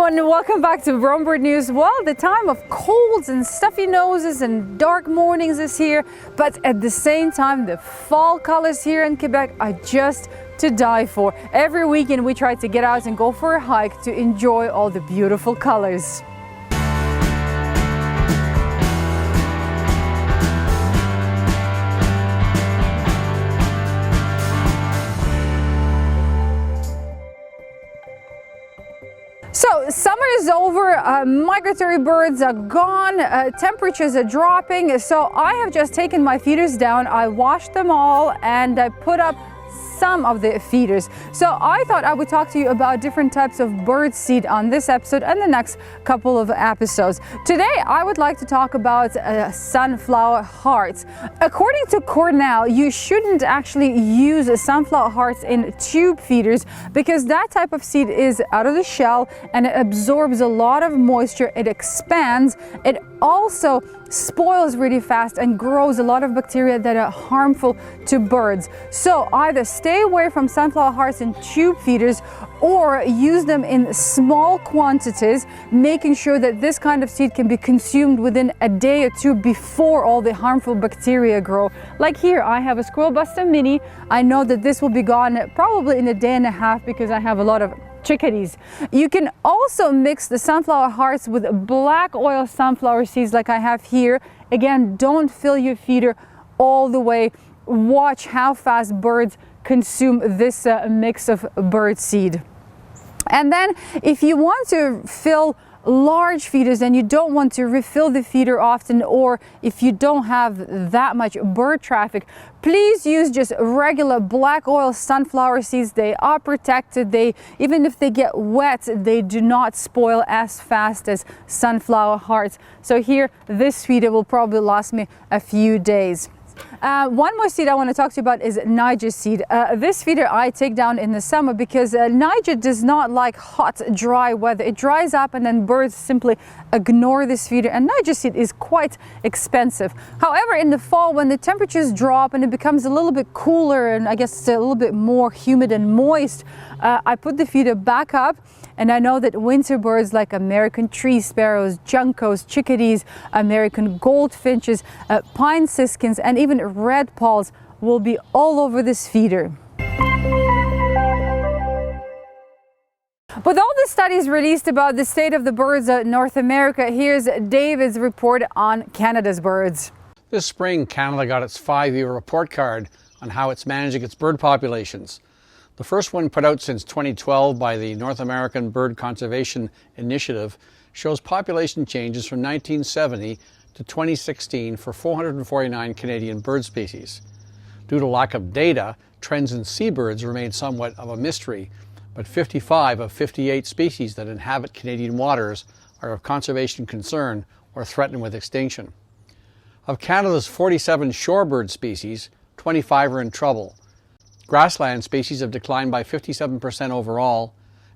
everyone, and welcome back to Brome Bird News. Well, the time of colds and stuffy noses and dark mornings is here, but at the same time, the fall colors here in Quebec are just to die for. Every weekend we try to get out and go for a hike to enjoy all the beautiful colors. So summer is over, migratory birds are gone, temperatures are dropping, so I have just taken my feeders down, I washed them all and I put up some of the feeders. So I thought I would talk to you about different types of bird seed on this episode and the next couple of episodes. Today I would like to talk about sunflower hearts. According to Cornell, you shouldn't actually use sunflower hearts in tube feeders because that type of seed is out of the shell and it absorbs a lot of moisture, it expands, it also spoils really fast and grows a lot of bacteria that are harmful to birds. So either stay away from sunflower hearts in tube feeders or use them in small quantities, making sure that this kind of seed can be consumed within a day or two before all the harmful bacteria grow. Like here, I have a Squirrel Buster Mini. I know that this will be gone probably in a day and a half because I have a lot of chickadees. You can also mix the sunflower hearts with black oil sunflower seeds like I have here. Again, don't fill your feeder all the way. Watch how fast birds consume this mix of bird seed. And then if you want to fill large feeders and you don't want to refill the feeder often, or if you don't have that much bird traffic, please use just regular black oil sunflower seeds. They are protected. Even if they get wet, they do not spoil as fast as sunflower hearts. So here, this feeder will probably last me a few days. One more seed I want to talk to you about is Niger seed. This feeder I take down in the summer because Niger does not like hot, dry weather. It dries up and then birds simply ignore this feeder, and Niger seed is quite expensive. However, in the fall when the temperatures drop and it becomes a little bit cooler and I guess a little bit more humid and moist, I put the feeder back up. And I know that winter birds like American tree sparrows, juncos, chickadees, American goldfinches, pine siskins, and even red palls will be all over this feeder. With all the studies released about the state of the birds of North America, here's David's report on Canada's birds. This spring, Canada got its 5-year report card on how it's managing its bird populations. The first one, put out since 2012 by the North American Bird Conservation Initiative, shows population changes from 1970 to 2016 for 449 Canadian bird species. Due to lack of data, trends in seabirds remain somewhat of a mystery, but 55 of 58 species that inhabit Canadian waters are of conservation concern or threatened with extinction. Of Canada's 47 shorebird species, 25 are in trouble. Grassland species have declined by 57% overall,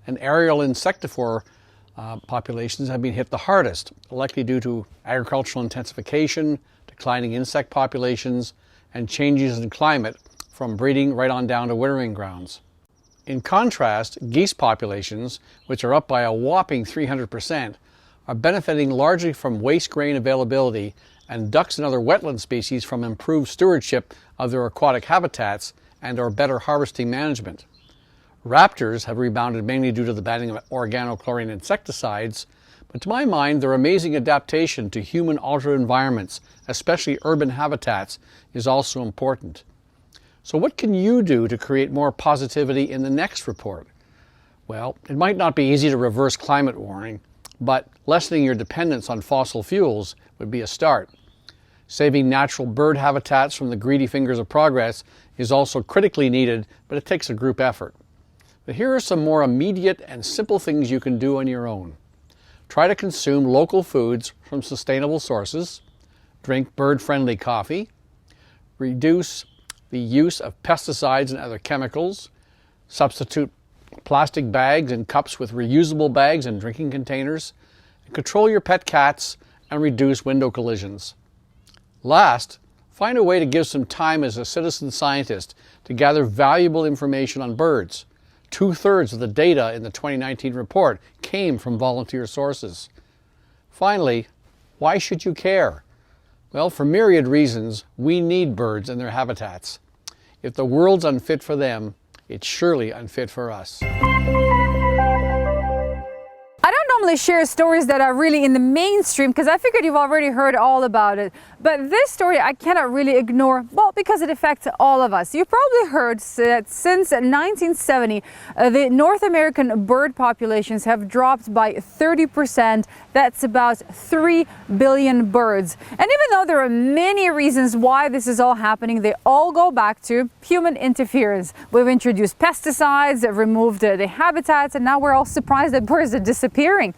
and aerial insectivore populations have been hit the hardest, likely due to agricultural intensification, declining insect populations, and changes in climate from breeding right on down to wintering grounds. In contrast, geese populations, which are up by a whopping 300%, are benefiting largely from waste grain availability, and ducks and other wetland species from improved stewardship of their aquatic habitats and/or better harvesting management. Raptors have rebounded mainly due to the banning of organochlorine insecticides, but to my mind, their amazing adaptation to human-altered environments, especially urban habitats, is also important. So what can you do to create more positivity in the next report? Well, it might not be easy to reverse climate warming, but lessening your dependence on fossil fuels would be a start. Saving natural bird habitats from the greedy fingers of progress is also critically needed, but it takes a group effort. But here are some more immediate and simple things you can do on your own. Try to consume local foods from sustainable sources, drink bird-friendly coffee, reduce the use of pesticides and other chemicals, substitute plastic bags and cups with reusable bags and drinking containers, and control your pet cats and reduce window collisions. Last, find a way to give some time as a citizen scientist to gather valuable information on birds. 2/3 of the data in the 2019 report came from volunteer sources. Finally, why should you care? Well, for myriad reasons, we need birds and their habitats. If the world's unfit for them, it's surely unfit for us. I don't normally share stories that are really in the mainstream because I figured you've already heard all about it. But this story I cannot really ignore, well, because it affects all of us. You've probably heard that since 1970, the North American bird populations have dropped by 30%. That's about 3 billion birds. And even though there are many reasons why this is all happening, they all go back to human interference. We've introduced pesticides, removed the habitats, and now we're all surprised that birds are disappearing.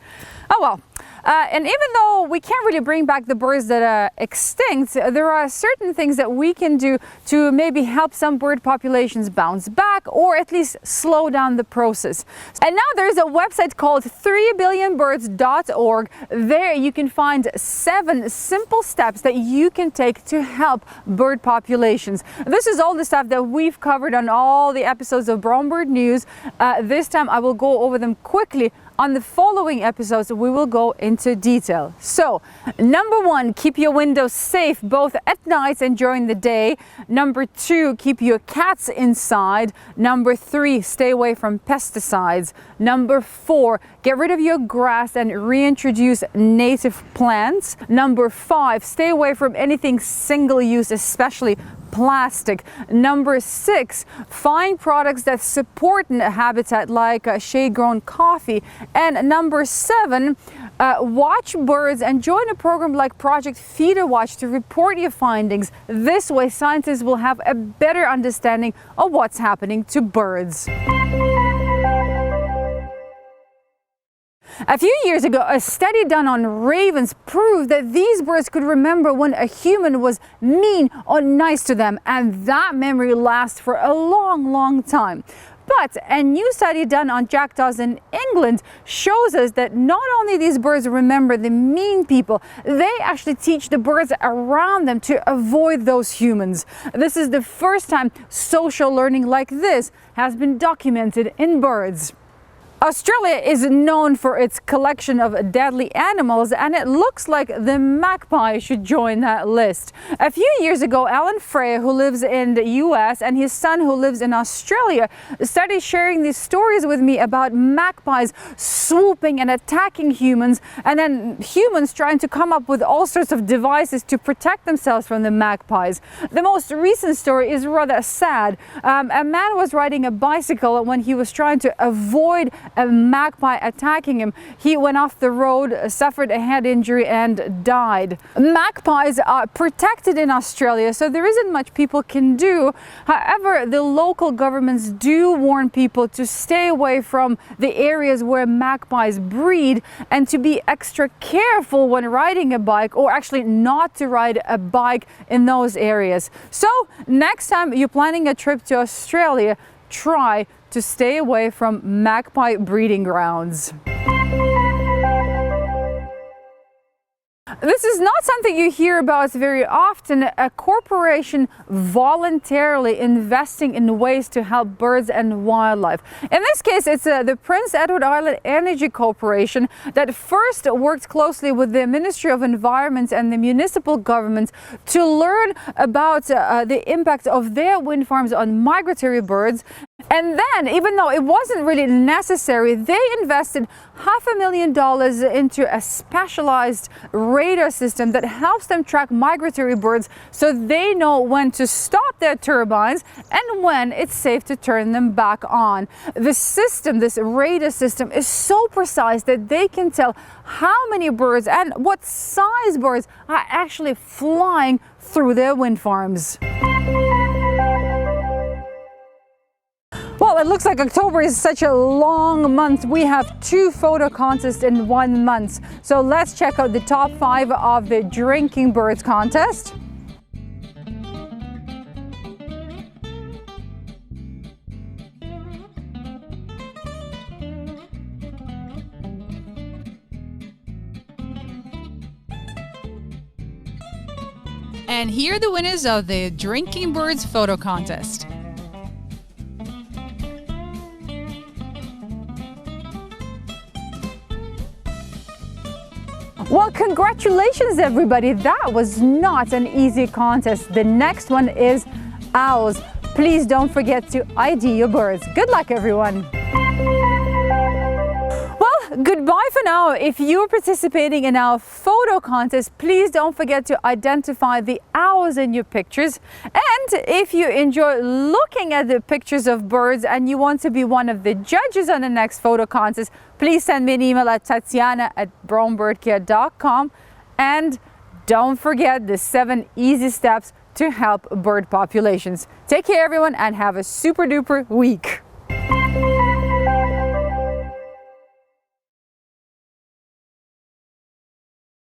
Oh well. And even though we can't really bring back the birds that are extinct, there are certain things that we can do to maybe help some bird populations bounce back or at least slow down the process. And now there's a website called 3billionbirds.org. There you can find 7 simple steps that you can take to help bird populations. This is all the stuff that we've covered on all the episodes of Brome Bird News. This time I will go over them quickly. On the following episodes, we will go into detail. So, number 1, keep your windows safe both at night and during the day. Number 2, keep your cats inside. Number 3, stay away from pesticides. Number 4, get rid of your grass and reintroduce native plants. Number 5, stay away from anything single-use, especially plastic. Number 6, find products that support habitat like shade-grown coffee. And number 7, watch birds and join a program like Project Feeder Watch to report your findings. This way, scientists will have a better understanding of what's happening to birds. A few years ago, a study done on ravens proved that these birds could remember when a human was mean or nice to them, and that memory lasts for a long, long time. But a new study done on jackdaws in England shows us that not only these birds remember the mean people, they actually teach the birds around them to avoid those humans. This is the first time social learning like this has been documented in birds. Australia is known for its collection of deadly animals, and it looks like the magpie should join that list. A few years ago, Alan Freya, who lives in the US, and his son, who lives in Australia, started sharing these stories with me about magpies swooping and attacking humans, and then humans trying to come up with all sorts of devices to protect themselves from the magpies. The most recent story is rather sad. A man was riding a bicycle when he was trying to avoid a magpie attacking him. He went off the road, suffered a head injury and died. Magpies are protected in Australia, so there isn't much people can do. However, the local governments do warn people to stay away from the areas where magpies breed and to be extra careful when riding a bike, or actually not to ride a bike in those areas. So next time you're planning a trip to Australia, try to stay away from magpie breeding grounds. This is not something you hear about very often, a corporation voluntarily investing in ways to help birds and wildlife. In this case, it's the Prince Edward Island Energy Corporation that first worked closely with the Ministry of Environment and the municipal governments to learn about the impact of their wind farms on migratory birds. And then, even though it wasn't really necessary, they invested $500,000 into a specialized radar system that helps them track migratory birds so they know when to stop their turbines and when it's safe to turn them back on. The system, this radar system, is so precise that they can tell how many birds and what size birds are actually flying through their wind farms. Well, it looks like October is such a long month. We have 2 photo contests in 1 month. So let's check out the top 5 of the Drinking Birds contest. And here are the winners of the Drinking Birds photo contest. Well, congratulations everybody. That was not an easy contest. The next one is owls. Please don't forget to ID your birds. Good luck everyone. Well, goodbye for now. If you're participating in our photo contest, please don't forget to identify the owls in your pictures. And if you enjoy looking at the pictures of birds and you want to be one of the judges on the next photo contest, please send me an email at Tatiana@bromebirdcare.com. And don't forget the 7 easy steps to help bird populations. Take care everyone and have a super duper week.